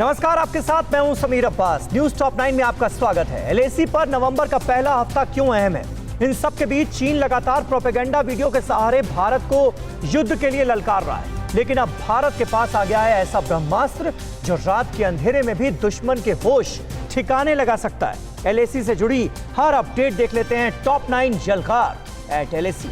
नमस्कार, आपके साथ मैं हूं समीर अब्बास। न्यूज टॉप 9 में आपका स्वागत है। एलएसी पर नवंबर का पहला हफ्ता क्यों अहम है? इन सब के बीच चीन लगातार प्रोपेगेंडा वीडियो के सहारे भारत को युद्ध के लिए ललकार रहा है, लेकिन अब भारत के पास आ गया है ऐसा ब्रह्मास्त्र जो रात के अंधेरे में भी दुश्मन के होश ठिकाने लगा सकता है। एलएसी से जुड़ी हर अपडेट देख लेते हैं टॉप 9 जलकार @LAC।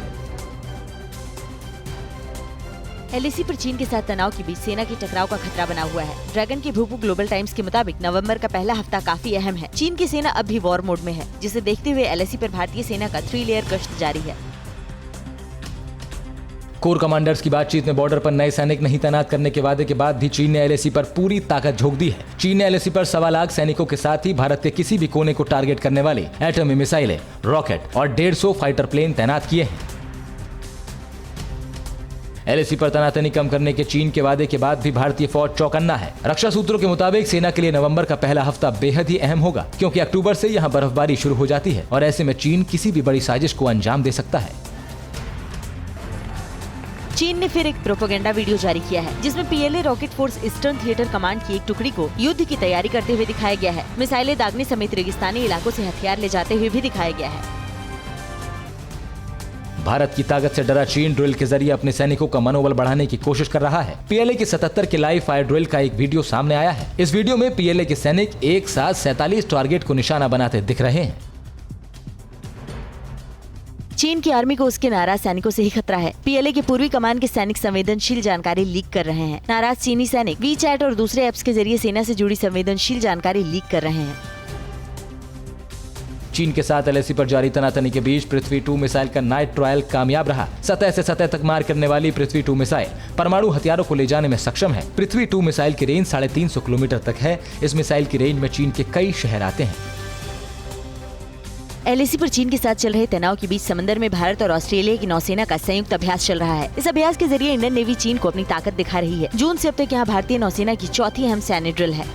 एलएसी पर चीन के साथ तनाव के बीच सेना के टकराव का खतरा बना हुआ है। ड्रैगन के भूपू ग्लोबल टाइम्स के मुताबिक नवंबर का पहला हफ्ता काफी अहम है। चीन की सेना अब भी वॉर मोड में है, जिसे देखते हुए एलएसी पर भारतीय सेना का 3 लेयर गश्त जारी है। कोर कमांडर्स की बातचीत में बॉर्डर पर नए सैनिक नहीं तैनात करने के वादे के बाद भी चीन ने एलएसी पर पूरी ताकत झोंक दी है। चीन ने एलएसी पर 1.25 लाख सैनिकों के साथ ही भारत के किसी भी कोने को टारगेट करने वाली एटमी मिसाइलें, रॉकेट और 150 फाइटर प्लेन तैनात किए हैं। एलएसी पर तनातनी कम करने के चीन के वादे के बाद भी भारतीय फौज चौकन्ना है। रक्षा सूत्रों के मुताबिक सेना के लिए नवंबर का पहला हफ्ता बेहद ही अहम होगा, क्योंकि अक्टूबर से यहां बर्फबारी शुरू हो जाती है और ऐसे में चीन किसी भी बड़ी साजिश को अंजाम दे सकता है। चीन ने फिर एक प्रोपेगेंडा वीडियो जारी किया है, जिसमें PLA rocket force eastern theatre command की एक टुकड़ी को युद्ध की तैयारी करते हुए दिखाया गया है। मिसाइलें दागने समेत रेगिस्तानी इलाकों से हथियार ले जाते हुए भी दिखाया गया है। भारत की ताकत से डरा चीन ड्रिल के जरिए अपने सैनिकों का मनोबल बढ़ाने की कोशिश कर रहा है। पीएलए के 77 के लाइव फायर ड्रिल का एक वीडियो सामने आया है। इस वीडियो में पीएलए के सैनिक एक साथ 47 टारगेट को निशाना बनाते दिख रहे हैं। चीन की आर्मी को उसके नाराज सैनिकों से ही खतरा है। पीएलए के पूर्वी कमान के सैनिक संवेदनशील जानकारी लीक कर रहे हैं। नाराज चीनी सैनिक वीचैट और दूसरे ऐप्स के जरिए सेना से जुड़ी संवेदनशील जानकारी लीक कर रहे हैं। चीन के साथ एलएसी पर जारी तनातनी के बीच पृथ्वी 2 मिसाइल का नाइट ट्रायल कामयाब रहा। सतह से सतह तक मार करने वाली पृथ्वी 2 मिसाइल परमाणु हथियारों को ले जाने में सक्षम है। पृथ्वी 2 मिसाइल की रेंज 350 किलोमीटर तक है। इस मिसाइल की रेंज में चीन के कई शहर आते हैं। एलएसी पर चीन के साथ चल रहे तनाव के बीच समंदर में भारत और ऑस्ट्रेलिया की नौसेना का संयुक्त अभ्यास चल रहा है। इस अभ्यास के जरिए इंडियन नेवी चीन को अपनी ताकत दिखा रही है। जून से अब तक यहाँ भारतीय नौसेना की चौथी अहम सैन्य ड्रिल है।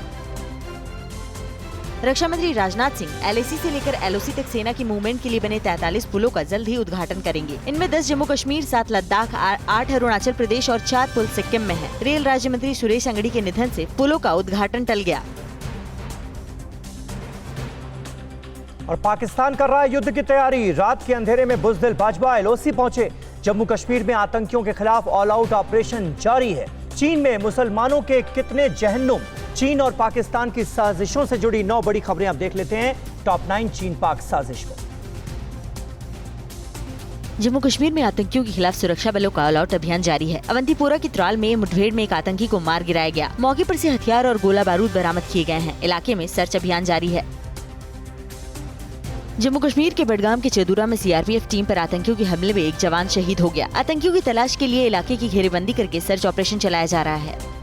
रक्षा मंत्री राजनाथ सिंह एलएसी से लेकर एलओसी तक सेना की मूवमेंट के लिए बने 43 पुलों का जल्द ही उद्घाटन करेंगे। इनमें 10 जम्मू कश्मीर, 7 लद्दाख, 8 अरुणाचल प्रदेश और 4 पुल सिक्किम में है। रेल राज्य मंत्री सुरेश अंगड़ी के निधन से पुलों का उद्घाटन टल गया। और पाकिस्तान कर रहा है युद्ध की तैयारी। रात के अंधेरे में बुज़दिल बाजवा एलओसी पहुंचे। जम्मू कश्मीर में आतंकियों के खिलाफ ऑल आउट ऑपरेशन जारी है। चीन में मुसलमानों के कितने जहन्नुम। चीन और पाकिस्तान की साजिशों से जुड़ी 9 बड़ी खबरें आप देख लेते हैं टॉप 9 चीन पाक साजिश में। जम्मू कश्मीर में आतंकियों के खिलाफ सुरक्षा बलों का ऑल आउट अभियान जारी है। अवंतीपोरा की त्राल में मुठभेड़ में एक आतंकी को मार गिराया गया। मौके पर से हथियार और गोला बारूद बरामद किए गए हैं। इलाके में सर्च अभियान जारी है। जम्मू कश्मीर के बडगाम के चेदूरा में सीआरपीएफ टीम पर आतंकियों के हमले में एक जवान शहीद हो गया। आतंकियों की तलाश के लिए इलाके की घेरेबंदी करके सर्च ऑपरेशन चलाया जा रहा है।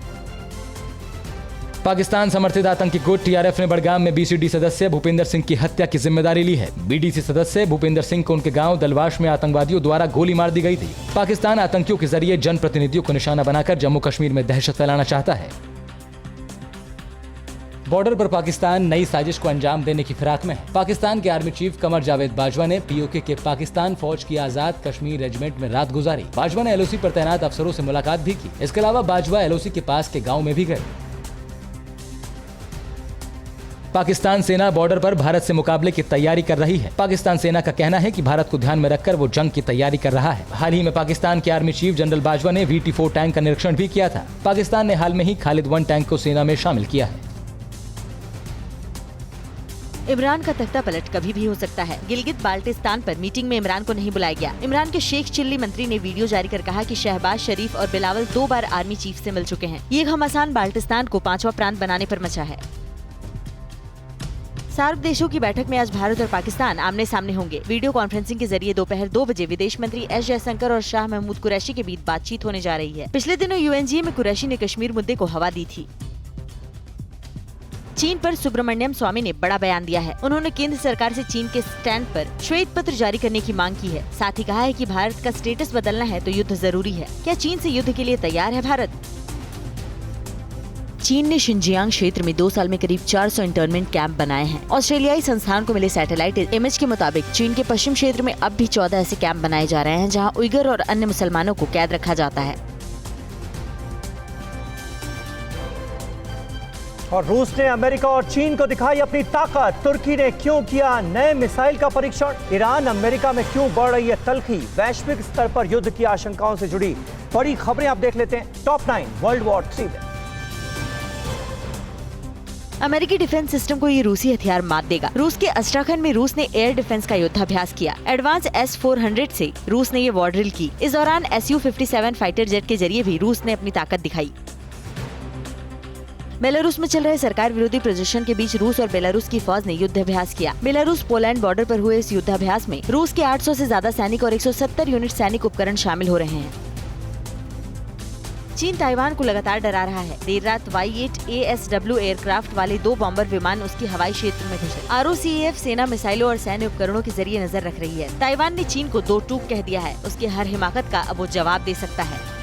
पाकिस्तान समर्थित आतंकी गुट टीआरएफ ने बडगाम में बीसीडी सदस्य भूपेंद्र सिंह की हत्या की जिम्मेदारी ली है। बीडीसी सदस्य भूपेंद्र सिंह को उनके गांव दलवाश में आतंकवादियों द्वारा गोली मार दी गई थी। पाकिस्तान आतंकियों के जरिए जनप्रतिनिधियों को निशाना बनाकर जम्मू कश्मीर में दहशत फैलाना चाहता है। बॉर्डर पर पाकिस्तान नई साजिश को अंजाम देने की फिराक में है। पाकिस्तान के आर्मी चीफ कमर जावेद बाजवा ने पीओके के पाकिस्तान फौज की आजाद कश्मीर रेजिमेंट में रात गुजारी। बाजवा ने एलओसी पर तैनात अफसरों से मुलाकात भी की। इसके अलावा बाजवा एलओसी के पास के गाँव में भी गए। पाकिस्तान सेना बॉर्डर पर भारत से मुकाबले की तैयारी कर रही है। पाकिस्तान सेना का कहना है कि भारत को ध्यान में रखकर वो जंग की तैयारी कर रहा है। हाल ही में पाकिस्तान के आर्मी चीफ जनरल बाजवा ने VT4 टैंक का निरीक्षण भी किया था। पाकिस्तान ने हाल में ही खालिद 1 टैंक को सेना में शामिल किया है। इमरान का तख्ता पलट कभी भी हो सकता है। गिलगित बाल्टिस्तान पर मीटिंग में इमरान को नहीं बुलाया गया। इमरान के शेख चिल्ली मंत्री ने वीडियो जारी कर कहा कि शहबाज शरीफ और बिलावल 2 बार आर्मी चीफ से मिल चुके हैं। ये घमासान बाल्टिस्तान को 5वां प्रांत बनाने पर मचा है। सार्क देशों की बैठक में आज भारत और पाकिस्तान आमने सामने होंगे। वीडियो कॉन्फ्रेंसिंग के जरिए दोपहर 2 बजे विदेश मंत्री एस जयशंकर और शाह महमूद कुरैशी के बीच बातचीत होने जा रही है। पिछले दिनों यूएनजीए में कुरैशी ने कश्मीर मुद्दे को हवा दी थी। चीन पर सुब्रमण्यम स्वामी ने बड़ा बयान दिया है। उन्होंने केंद्र सरकार से चीन के स्टैंड पर श्वेत पत्र जारी करने की मांग की है। साथ ही कहा है कि भारत का स्टेटस बदलना है तो युद्ध जरूरी है। क्या चीन से युद्ध के लिए तैयार है भारत? चीन ने शिनजियांग क्षेत्र में 2 साल में करीब 400 इंटर्नमेंट कैंप बनाए हैं। ऑस्ट्रेलियाई संस्थान को मिले सैटेलाइट इमेज के मुताबिक चीन के पश्चिम क्षेत्र में अब भी 14 ऐसे कैंप बनाए जा रहे हैं जहां उइगर और अन्य मुसलमानों को कैद रखा जाता है। और रूस ने अमेरिका और चीन को दिखाई अपनी ताकत। तुर्की ने क्यों किया नए मिसाइल का परीक्षण? ईरान अमेरिका में क्यों बढ़ रही है तल्खी? वैश्विक स्तर पर युद्ध की आशंकाओं से जुड़ी बड़ी खबरें आप देख लेते हैं टॉप 9 वर्ल्ड वॉर 3 में। अमेरिकी डिफेंस सिस्टम को ये रूसी हथियार मात देगा। रूस के अस्ट्राखन में रूस ने एयर डिफेंस का युद्धाभ्यास किया। एडवांस S-400 से रूस ने ये वॉर ड्रिल की। इस दौरान Su-57 फाइटर जेट के जरिए भी रूस ने अपनी ताकत दिखाई। बेलारूस में चल रहे सरकार विरोधी प्रदर्शन के बीच रूस और बेलारूस की फौज ने युद्धाभ्यास किया। बेलारूस पोलैंड बॉर्डर पर हुए इस युद्धाभ्यास में रूस के 800 से ज्यादा सैनिक और 170 यूनिट सैनिक उपकरण शामिल हो रहे हैं। चीन ताइवान को लगातार डरा रहा है। देर रात Y-8 ASW एयरक्राफ्ट वाले 2 बॉम्बर विमान उसकी हवाई क्षेत्र में घुसे। ROCAF सेना मिसाइलों और सैन्य उपकरणों के जरिए नजर रख रही है। ताइवान ने चीन को 2 टूक कह दिया है। उसकी हर हिमाकत का अब वो जवाब दे सकता है।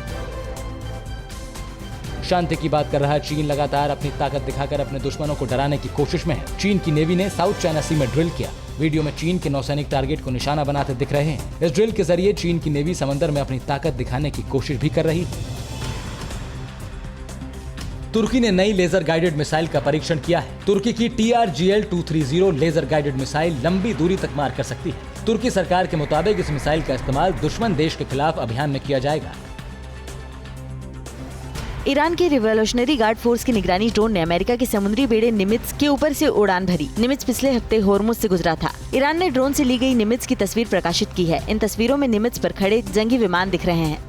शांति की बात कर रहा चीन लगातार अपनी ताकत दिखाकर अपने दुश्मनों को डराने की कोशिश में है। चीन की नेवी ने साउथ चाइना सी में ड्रिल किया। वीडियो में चीन के नौसैनिक टारगेट को निशाना बनाते दिख रहे हैं। इस ड्रिल के जरिए चीन की नेवी समंदर में अपनी ताकत दिखाने की कोशिश भी कर रही है। तुर्की ने नई लेजर गाइडेड मिसाइल का परीक्षण किया है। तुर्की की TRGL-230 लेजर गाइडेड मिसाइल लंबी दूरी तक मार कर सकती है। तुर्की सरकार के मुताबिक इस मिसाइल का इस्तेमाल दुश्मन देश के खिलाफ अभियान में किया जाएगा। ईरान के रिवॉल्यूशनरी गार्ड फोर्स की निगरानी ड्रोन ने अमेरिका के समुद्री बेड़े निमित्ज के ऊपर से उड़ान भरी। निमित्ज पिछले हफ्ते होर्मुज से गुजरा था। ईरान ने ड्रोन से ली गई निमित्ज की तस्वीर प्रकाशित की है। इन तस्वीरों में निमित्ज पर खड़े जंगी विमान दिख रहे हैं।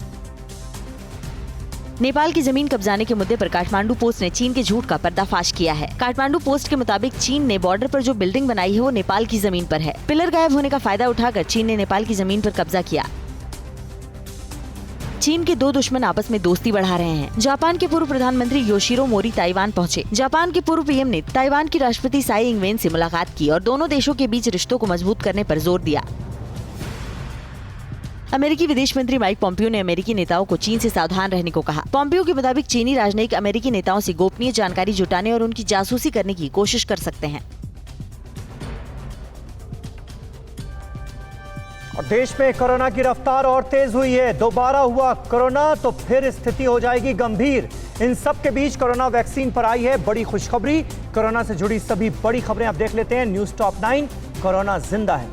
नेपाल की जमीन कब्जाने के मुद्दे पर काठमांडू पोस्ट ने चीन के झूठ का पर्दाफाश किया है। काठमांडू पोस्ट के मुताबिक चीन ने बॉर्डर पर जो बिल्डिंग बनाई है वो नेपाल की जमीन पर है। पिलर गायब होने का फायदा उठाकर चीन ने नेपाल की जमीन पर कब्जा किया। चीन के 2 दुश्मन आपस में दोस्ती बढ़ा रहे हैं। जापान के पूर्व प्रधानमंत्री योशिरो मोरी ताइवान पहुंचे। जापान के पूर्व PM ने ताइवान की राष्ट्रपति साई इंग-वेन से मुलाकात की और दोनों देशों के बीच रिश्तों को मजबूत करने पर जोर दिया। अमेरिकी विदेश मंत्री माइक पोम्पियो ने अमेरिकी नेताओं को चीन से सावधान रहने को कहा। पोम्पियो के मुताबिक चीनी राजनयिक अमेरिकी नेताओं से गोपनीय जानकारी जुटाने और उनकी जासूसी करने की कोशिश कर सकते हैं। और देश में कोरोना की रफ्तार और तेज हुई है। दोबारा हुआ कोरोना तो फिर स्थिति हो जाएगी गंभीर। इन सब के बीच कोरोना वैक्सीन पर आई है बड़ी खुशखबरी। कोरोना से जुड़ी सभी बड़ी खबरें आप देख लेते हैं न्यूज टॉप 9 कोरोना जिंदा है।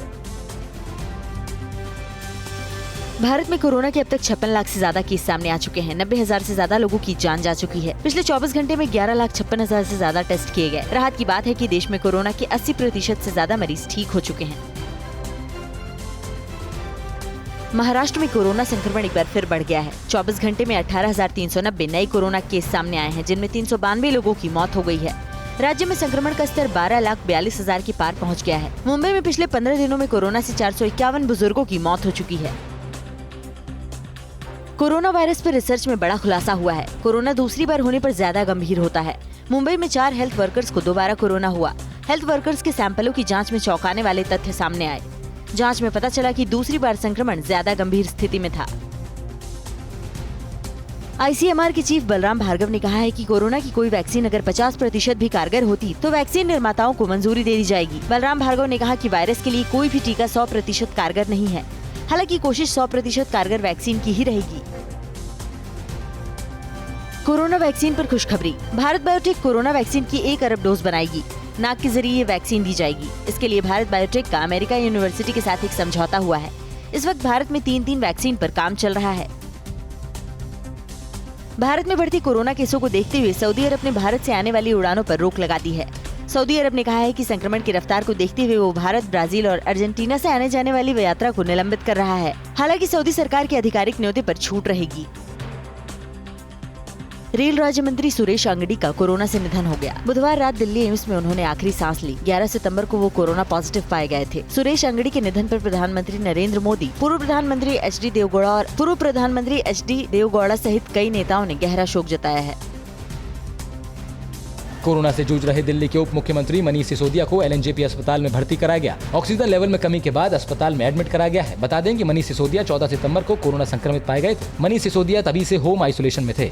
भारत में कोरोना के अब तक 56 लाख से ज्यादा केस सामने आ चुके हैं। 90,000 से ज्यादा लोगों की जान जा चुकी है। पिछले 24 घंटे में 11,56,000 से ज्यादा टेस्ट किए गए। राहत की बात है कि देश में कोरोना के 80% से ज्यादा मरीज ठीक हो चुके हैं। महाराष्ट्र में कोरोना संक्रमण एक बार फिर बढ़ गया है। 24 घंटे में 18,390 नए कोरोना केस सामने आए हैं, जिनमें 392 लोगों की मौत हो गई है। राज्य में संक्रमण का स्तर 12,42,000 के पार पहुंच गया है। मुंबई में पिछले 15 दिनों में कोरोना से 451 बुजुर्गों की मौत हो चुकी है। कोरोना वायरस पर रिसर्च में बड़ा खुलासा हुआ है। कोरोना दूसरी बार होने पर ज्यादा गंभीर होता है। मुंबई में 4 हेल्थ वर्कर्स को दोबारा कोरोना हुआ। हेल्थ वर्कर्स के सैंपलों की जांच में चौंकाने वाले तथ्य सामने आए। जांच में पता चला कि दूसरी बार संक्रमण ज्यादा गंभीर स्थिति में था। ICMR के चीफ बलराम भार्गव ने कहा है कि कोरोना की कोई वैक्सीन अगर 50% भी कारगर होती तो वैक्सीन निर्माताओं को मंजूरी दे दी जाएगी। बलराम भार्गव ने कहा कि वायरस के लिए कोई भी टीका 100% कारगर नहीं है। हालांकि कोशिश 100% कारगर वैक्सीन की ही रहेगी। कोरोना वैक्सीन पर खुशखबरी। भारत बायोटेक कोरोना वैक्सीन की 1 अरब डोज बनाएगी। नाक के जरिए ये वैक्सीन दी जाएगी। इसके लिए भारत बायोटेक का अमेरिका यूनिवर्सिटी के साथ एक समझौता हुआ है। इस वक्त भारत में 3 वैक्सीन पर काम चल रहा है। भारत में बढ़ती कोरोना केसों को देखते हुए सऊदी अरब ने भारत से आने वाली उड़ानों पर रोक लगा दी है। सऊदी अरब ने कहा है कि संक्रमण की रफ्तार को देखते हुए वो भारत, ब्राजील और अर्जेंटीना से आने जाने वाली यात्रा को निलंबित कर रहा है। हालांकि सऊदी सरकार के आधिकारिक न्योते पर छूट रहेगी। रेल राज्य मंत्री सुरेश अंगड़ी का कोरोना से निधन हो गया। बुधवार रात दिल्ली एम्स में उन्होंने आखिरी सांस ली। 11 सितंबर को वो कोरोना पॉजिटिव पाए गए थे। सुरेश अंगड़ी के निधन पर प्रधानमंत्री नरेंद्र मोदी, पूर्व प्रधानमंत्री HD देवगौड़ा सहित कई नेताओं ने गहरा शोक जताया है। कोरोना से जूझ रहे दिल्ली के उप मुख्यमंत्री मनीष सिसोदिया को LNJP अस्पताल में भर्ती कराया गया। ऑक्सीजन लेवल में कमी के बाद अस्पताल में एडमिट कराया गया है। बता दें कि मनीष सिसोदिया 14 सितंबर को कोरोना संक्रमित पाए गए थे। मनीष सिसोदिया तभी से होम आइसोलेशन में थे।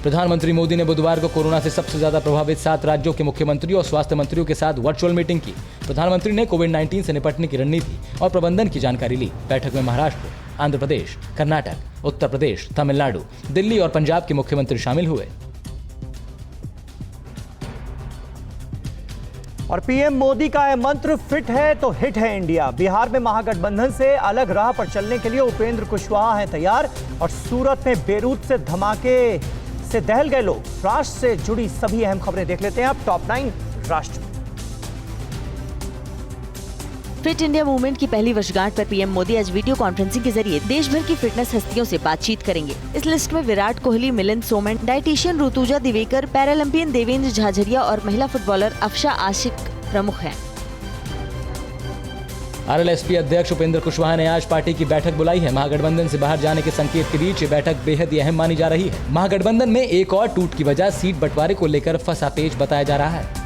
प्रधानमंत्री मोदी ने बुधवार को कोरोना से सबसे ज्यादा प्रभावित 7 राज्यों के मुख्यमंत्रियों और स्वास्थ्य मंत्रियों के साथ वर्चुअल मीटिंग की। प्रधानमंत्री ने कोविड-19 से निपटने की रणनीति और प्रबंधन की जानकारी ली। बैठक में महाराष्ट्र, आंध्र प्रदेश, कर्नाटक, उत्तर प्रदेश, तमिलनाडु, दिल्ली और पंजाब के मुख्यमंत्री शामिल हुए। और पीएम मोदी का है मंत्र, फिट है तो हिट है इंडिया। बिहार में महागठबंधन से अलग राह पर चलने के लिए उपेंद्र कुशवाहा हैं तैयार। और सूरत में बेरूत से धमाके से दहल गए लोग। राष्ट्र से जुड़ी सभी अहम खबरें देख लेते हैं अब टॉप 9 राष्ट्र। फिट इंडिया मूवमेंट की पहली वर्षगांठ पर पीएम मोदी आज वीडियो कॉन्फ्रेंसिंग के जरिए देश भर की फिटनेस हस्तियों से बातचीत करेंगे। इस लिस्ट में विराट कोहली, मिलिंद सोमन, डाइटिशियन ऋतुजा दिवेकर, पैरालंपियन देवेंद्र झाझरिया और महिला फुटबॉलर अफशा आशिक प्रमुख हैं। आरएलएसपी अध्यक्ष उपेंद्र कुशवाहा ने आज पार्टी की बैठक बुलाई है। महागठबंधन से बाहर जाने के संकेत के बीच ये बैठक बेहद ही अहम मानी जा रही है। महागठबंधन में एक और टूट की वजह सीट बंटवारे को लेकर फंसा पेच बताया जा रहा है।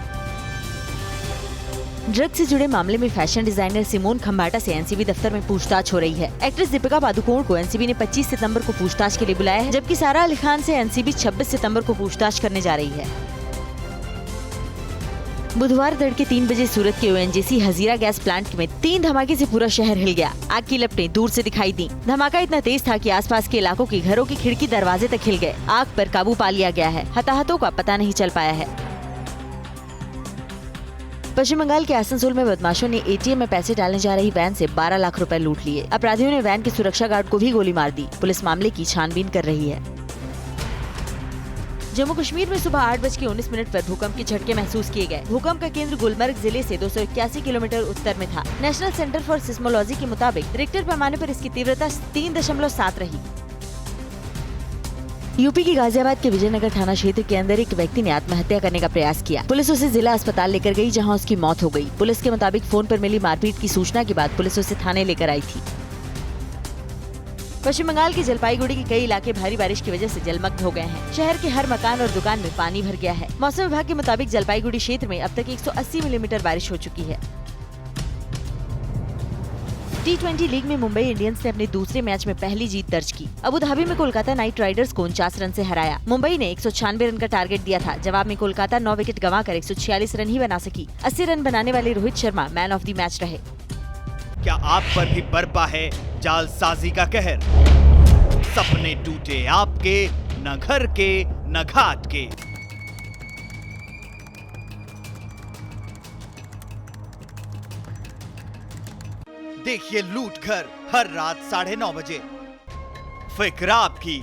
ड्रग से जुड़े मामले में फैशन डिजाइनर सिमोन खंबाटा से एनसीबी दफ्तर में पूछताछ हो रही है। एक्ट्रेस दीपिका पादुकोण को एनसीबी ने 25 सितंबर को पूछताछ के लिए बुलाया है, जबकि सारा अली खान से एनसीबी 26 सितंबर को पूछताछ करने जा रही है। बुधवार तड़के 3 बजे सूरत के ओएनजीसी हजीरा गैस प्लांट में 3 धमाके से पूरा शहर हिल गया। आग की लपटें दूर से दिखाई दी। धमाका इतना तेज था कि आसपास के इलाकों के घरों की खिड़की दरवाजे तक हिल गए। आग पर काबू पा लिया गया है। हताहतों का पता नहीं चल पाया है। पश्चिम बंगाल के आसनसोल में बदमाशों ने एटीएम में पैसे डालने जा रही वैन से 12 लाख रुपए लूट लिए। अपराधियों ने वैन के सुरक्षा गार्ड को भी गोली मार दी। पुलिस मामले की छानबीन कर रही है। जम्मू कश्मीर में सुबह 8:19 पर भूकंप के झटके महसूस किए गए। भूकंप का केंद्र गुलमर्ग जिले से 281 किलोमीटर उत्तर में था। नेशनल सेंटर फॉर सिस्मोलॉजी के मुताबिक रिक्टर पैमाने पर इसकी तीव्रता 3.7 रही। यूपी की गाजियाबाद के विजयनगर थाना क्षेत्र के अंदर एक व्यक्ति ने आत्महत्या करने का प्रयास किया। पुलिस उसे जिला अस्पताल लेकर गई, जहां उसकी मौत हो गई। पुलिस के मुताबिक फोन पर मिली मारपीट की सूचना के बाद पुलिस उसे थाने लेकर आई थी। पश्चिम बंगाल के जलपाईगुड़ी के कई इलाके भारी बारिश की वजह से जलमग्न हो गए हैं। शहर के हर मकान और दुकान में पानी भर गया है। मौसम विभाग के मुताबिक जलपाईगुड़ी क्षेत्र में अब तक 180 मिलीमीटर बारिश हो चुकी है। T20 लीग में मुंबई इंडियंस ने अपने दूसरे मैच में पहली जीत दर्ज की। अबू धाबी में कोलकाता नाइट राइडर्स को 49 रन से हराया। मुंबई ने 196 रन का टारगेट दिया था। जवाब में कोलकाता 9 विकेट गंवाकर 146 रन ही बना सकी। 80 रन बनाने वाले Rohit Sharma man of the match रहे। क्या आप पर भी बरपा है जालसाजी का कहर? सपने टूटे आपके, न घर के न घाट के। देखिए लूट घर हर रात 9:30 बजे। फिक्र आपकी,